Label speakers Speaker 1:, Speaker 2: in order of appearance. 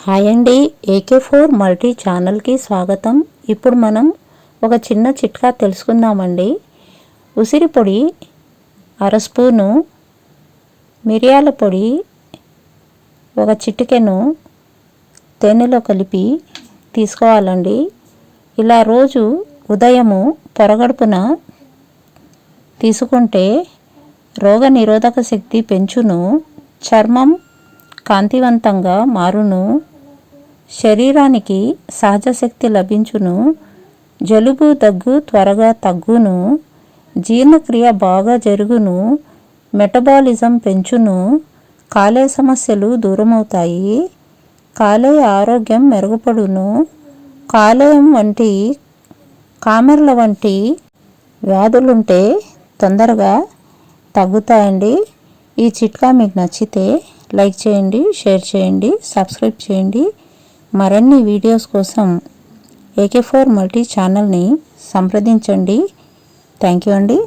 Speaker 1: Hi అండి, AK4 multi ఛానల్కి స్వాగతం. ఇప్పుడు మనం ఒక చిన్న చిట్కా తెలుసుకుందామండి. ఉసిరి పొడి అర స్పూను, మిరియాల పొడి ఒక చిటికెను తేనెలో కలిపి తీసుకోవాలండి. ఇలా రోజు ఉదయము పొరగడుపున తీసుకుంటే రోగ నిరోధక శక్తి పెంచును, చర్మం కాంతివంతంగా మారును, శరీరానికి సహజ శక్తి లభించును, జలుబు దగ్గు త్వరగా తగ్గును, జీర్ణక్రియ బాగా జరుగును, మెటబాలిజం పెంచును, కాలేయ సమస్యలు దూరమవుతాయి, కాలేయ ఆరోగ్యం మెరుగుపడును, కాలేయం వంటి కామెర్ల వంటి వ్యాధులుంటే తొందరగా తగ్గుతాయండి. ఈ చిట్కా మీకు నచ్చితే లైక్ చేయండి, షేర్ చేయండి, సబ్స్క్రైబ్ చేయండి. మరిన్ని వీడియోస్ కోసం AK4 మల్టీ ఛానల్ని సంప్రదించండి. థ్యాంక్ యూ అండి.